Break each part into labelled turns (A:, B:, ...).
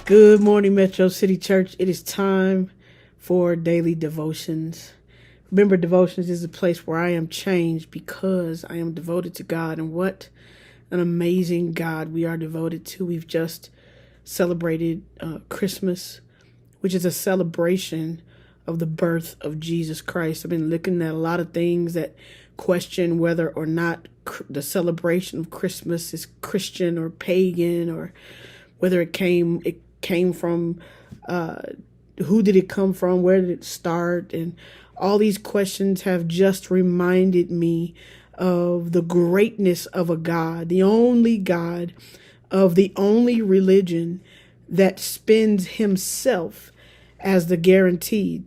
A: Good morning, Metro City Church. It is time for daily devotions. Remember, devotions is a place where I am changed because I am devoted to God. And what an amazing God we are devoted to. We've just celebrated Christmas, which is a celebration of the birth of Jesus Christ. I've been looking at a lot of things that question whether or not the celebration of Christmas is Christian or pagan, or whether it came from who did it come from, where did it start, and all these questions have just reminded me of the greatness of a God, the only God of the only religion that spends himself as the guarantee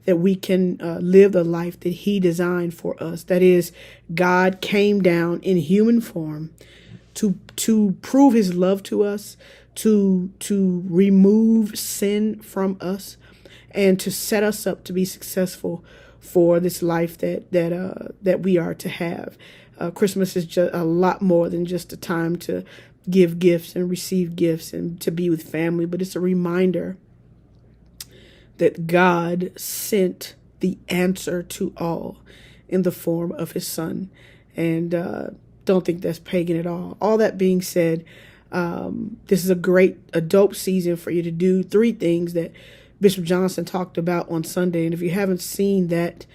A: that we can live the life that he designed for us. That is, God came down in human form to prove his love to us, to remove sin from us, and to set us up to be successful for this life that we are to have. Christmas is just a lot more than just a time to give gifts and receive gifts and to be with family, but it's a reminder that God sent the answer to all in the form of his son. And don't think that's pagan at all. All that being said, this is a dope season for you to do 3 things that Bishop Johnson talked about on Sunday. And if you haven't seen that,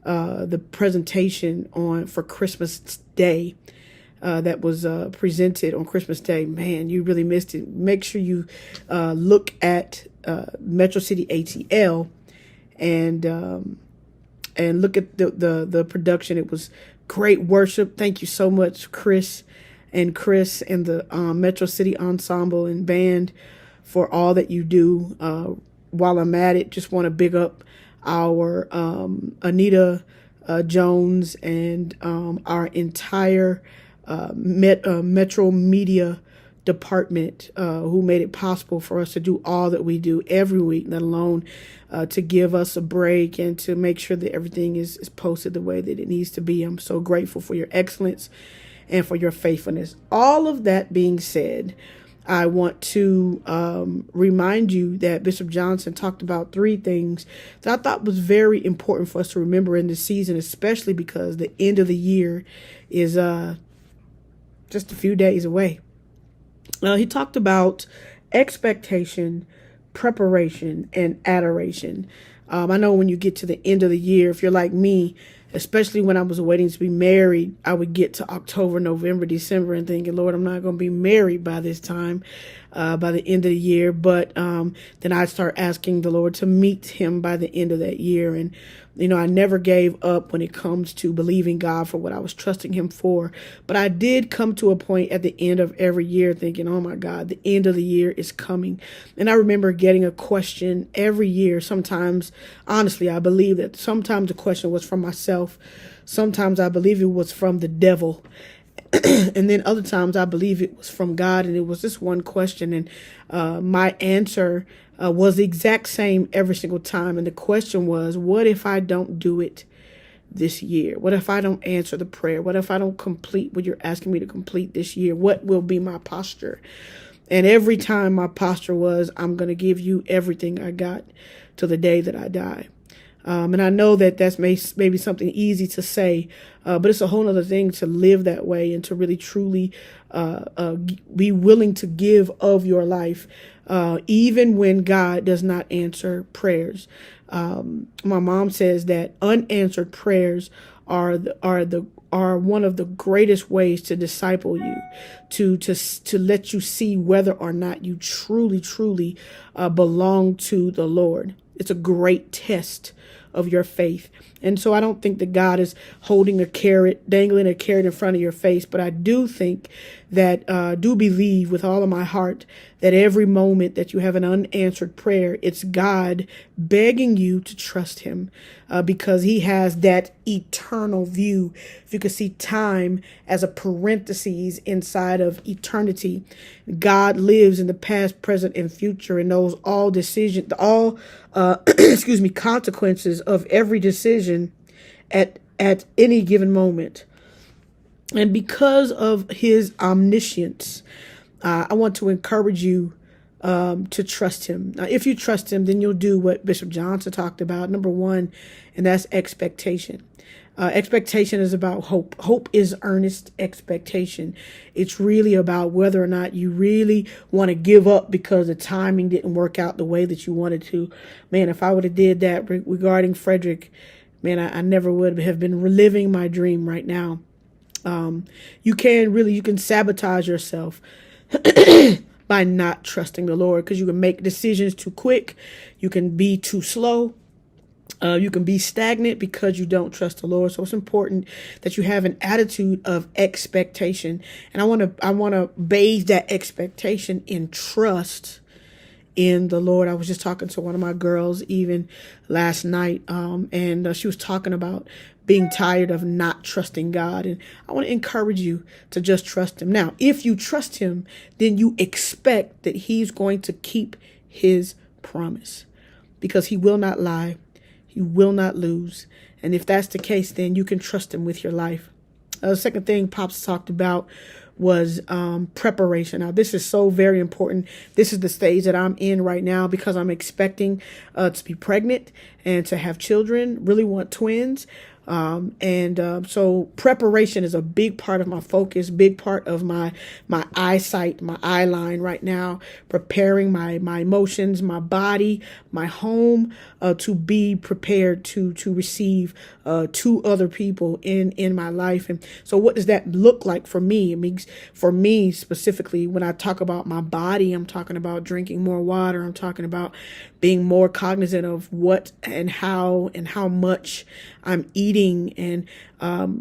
A: the presentation for Christmas Day, that was presented on Christmas Day, man, you really missed it. Make sure you look at Metro City ATL and look at the production. It was great worship. Thank you so much, Chris and the Metro City Ensemble and Band for all that you do. While I'm at it, just want to big up our Anita Jones and our entire Metro Media department who made it possible for us to do all that we do every week, let alone to give us a break and to make sure that everything is posted the way that it needs to be. I'm so grateful for your excellence and for your faithfulness. All of that being said, I want to remind you that Bishop Johnson talked about 3 things that I thought was very important for us to remember in this season, especially because the end of the year is just a few days away. He talked about expectation, preparation, and adoration. I know when you get to the end of the year, if you're like me, especially when I was waiting to be married, I would get to October, November, December and thinking, Lord, I'm not going to be married by this time, by the end of the year. But then I'd start asking the Lord to meet him by the end of that year. And, I never gave up when it comes to believing God for what I was trusting him for. But I did come to a point at the end of every year thinking, oh my God, the end of the year is coming. And I remember getting a question every year. Sometimes, honestly, I believe that sometimes the question was from myself. Sometimes I believe it was from the devil. And then other times I believe it was from God, and it was just one question. And my answer was the exact same every single time. And the question was, what if I don't do it this year? What if I don't answer the prayer? What if I don't complete what you're asking me to complete this year? What will be my posture? And every time my posture was, I'm going to give you everything I got till the day that I die. And I know that that's maybe something easy to say, but it's a whole other thing to live that way and to really truly be willing to give of your life, even when God does not answer prayers. My mom says that unanswered prayers are one of the greatest ways to disciple you, to let you see whether or not you truly belong to the Lord. It's a great test of your faith. And so I don't think that God is dangling a carrot in front of your face, but I do think that, do believe with all of my heart that every moment that you have an unanswered prayer, it's God begging you to trust him, because he has that eternal view. If you could see time as a parenthesis inside of eternity, God lives in the past, present, and future, and knows all consequences of every decision at any given moment. And because of his omniscience, I want to encourage you to trust him. Now, if you trust him, then you'll do what Bishop Johnson talked about. Number one, and that's expectation. Expectation is about hope. Hope is earnest expectation. It's really about whether or not you really want to give up because the timing didn't work out the way that you wanted to. Man, if I would have did that regarding Frederick, man, I never would have been reliving my dream right now. You can sabotage yourself by not trusting the Lord, because you can make decisions too quick. You can be too slow. You can be stagnant because you don't trust the Lord. So it's important that you have an attitude of expectation. And I want to bathe that expectation in trust in the Lord. I was just talking to one of my girls even last night, and she was talking about being tired of not trusting God. And I want to encourage you to just trust him. Now, if you trust him, then you expect that he's going to keep his promise, because he will not lie. He will not lose. And if that's the case, then you can trust him with your life. The second thing Pops talked about was preparation. Now, this is so very important. This is the stage that I'm in right now, because I'm expecting to be pregnant and to have children, really want twins. So preparation is a big part of my focus, big part of my eyesight, my eye line right now, preparing my emotions, my body, my home, to be prepared to receive, two other people in my life. And so what does that look like for me? It means, for me specifically, when I talk about my body, I'm talking about drinking more water. I'm talking about being more cognizant of what and how much I'm eating, and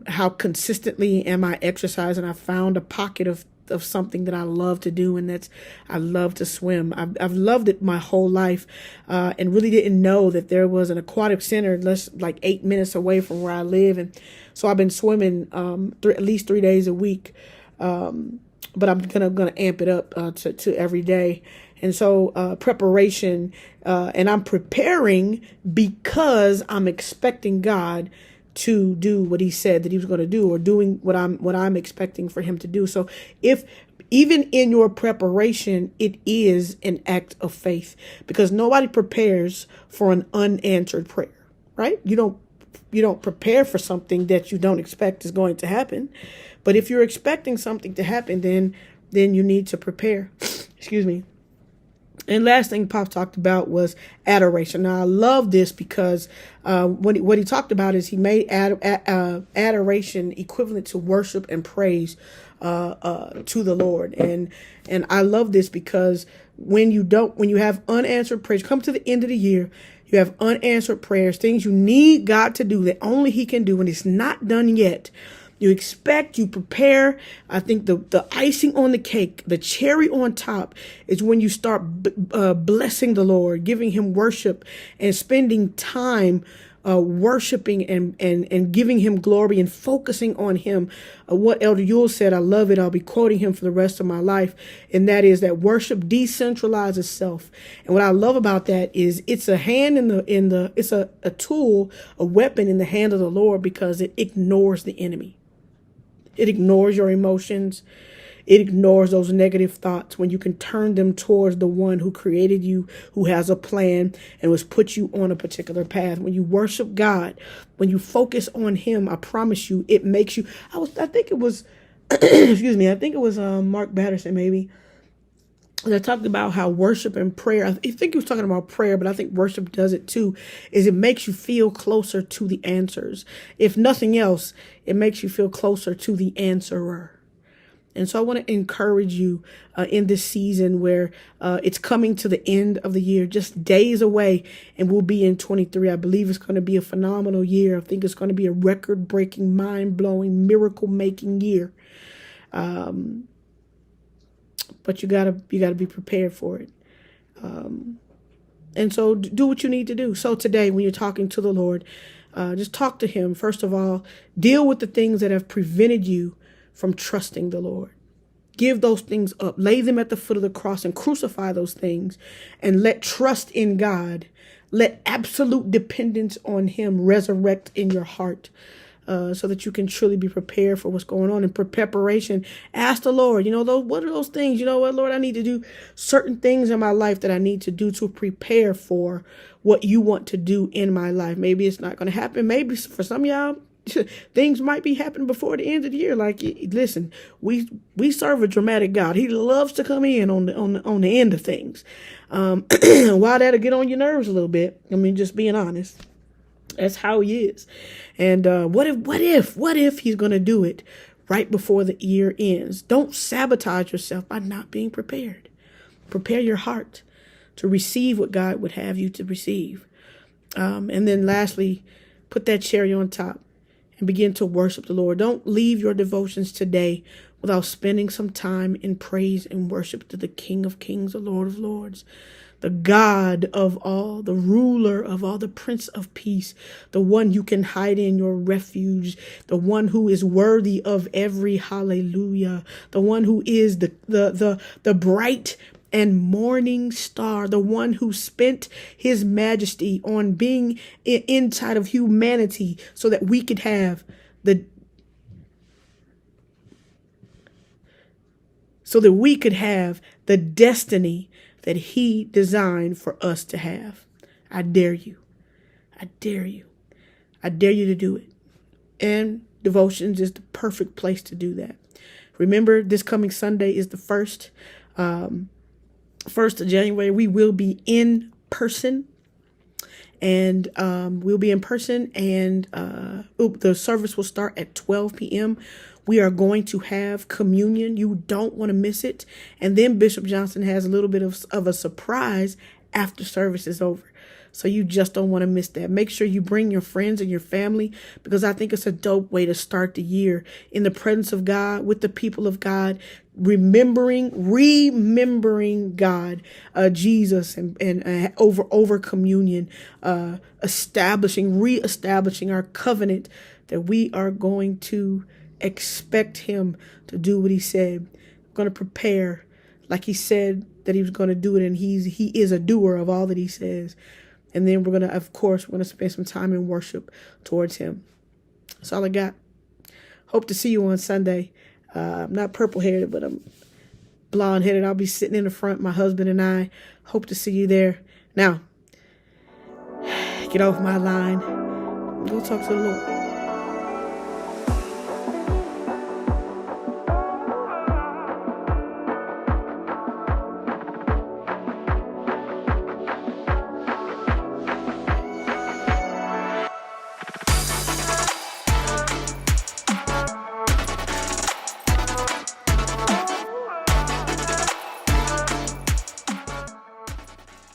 A: how consistently am I exercising. I found a pocket of something that I love to do, and that's I love to swim. I've loved it my whole life, and really didn't know that there was an aquatic center like 8 minutes away from where I live. And so I've been swimming at least 3 days a week, but I'm gonna amp it up to every day. And so preparation, and I'm preparing because I'm expecting God to do what he said that he was going to do, or doing what I'm expecting for him to do. So if even in your preparation, it is an act of faith, because nobody prepares for an unanswered prayer, right? You don't prepare for something that you don't expect is going to happen. But if you're expecting something to happen, then you need to prepare. Excuse me. And last thing Pop talked about was adoration. Now, I love this because what he talked about is he made adoration equivalent to worship and praise to the Lord. And I love this because when you have unanswered prayers, come to the end of the year, you have unanswered prayers, things you need God to do that only he can do, and it's not done yet. You expect, you prepare. I think the icing on the cake, the cherry on top, is when you start blessing the Lord, giving him worship, and spending time worshiping and giving him glory and focusing on him. What Elder Yule said, I love it. I'll be quoting him for the rest of my life. And that is that worship decentralizes self. And what I love about that is it's a hand it's a tool, a weapon in the hand of the Lord, because it ignores the enemy. It ignores your emotions. It ignores those negative thoughts when you can turn them towards the one who created you, who has a plan and was put you on a particular path. When you worship God, when you focus on him, I promise you, it makes you, I think it was, excuse me, I think it was Mark Batterson maybe, that talked about how worship and prayer, I think he was talking about prayer, but I think worship does it too, is it makes you feel closer to the answers. If nothing else, it makes you feel closer to the answerer. And so I want to encourage you in this season where it's coming to the end of the year, just days away, and we'll be in 23. I believe it's going to be a phenomenal year. I think it's going to be a record-breaking, mind-blowing, miracle-making year. But you gotta be prepared for it. And so do what you need to do. So today, when you're talking to the Lord, just talk to him. First of all, deal with the things that have prevented you from trusting the Lord. Give those things up. Lay them at the foot of the cross and crucify those things, and let trust in God, let absolute dependence on him resurrect in your heart. so that you can truly be prepared for what's going on. And for preparation, ask the Lord, what are those things? You know what, Lord, I need to do certain things in my life that I need to do to prepare for what you want to do in my life. Maybe it's not going to happen. Maybe for some of y'all, things might be happening before the end of the year. Like, listen, we serve a dramatic God. He loves to come in on the end of things. While that'll get on your nerves a little bit. I mean, just being honest. That's how he is. And what if he's going to do it right before the year ends? Don't sabotage yourself by not being prepared. Prepare your heart to receive what God would have you to receive. And then lastly, put that cherry on top and begin to worship the Lord. Don't leave your devotions today without spending some time in praise and worship to the King of Kings, the Lord of Lords, the God of all, the ruler of all, the Prince of Peace, the one you can hide in your refuge, the one who is worthy of every hallelujah, the one who is the bright and morning star, the one who spent his majesty on being inside of humanity so that we could have the destiny that he designed for us to have. I dare you. I dare you. I dare you to do it. And devotions is the perfect place to do that. Remember, this coming Sunday is the 1st of January. We will be in person. And we'll be in person, and the service will start at 12 p.m. We are going to have communion. You don't want to miss it. And then Bishop Johnson has a little bit of a surprise after service is over. So you just don't want to miss that. Make sure you bring your friends and your family, because I think it's a dope way to start the year in the presence of God, with the people of God, remembering God, Jesus, and over communion, reestablishing our covenant that we are going to expect him to do what he said. We're going to prepare like he said that he was going to do it, and he is a doer of all that he says. And then we're going to spend some time in worship towards him. That's all I got. Hope to see you on Sunday. I'm not purple-haired, but I'm blonde-headed. I'll be sitting in the front, my husband and I. Hope to see you there. Now, get off my line. Go talk to the Lord.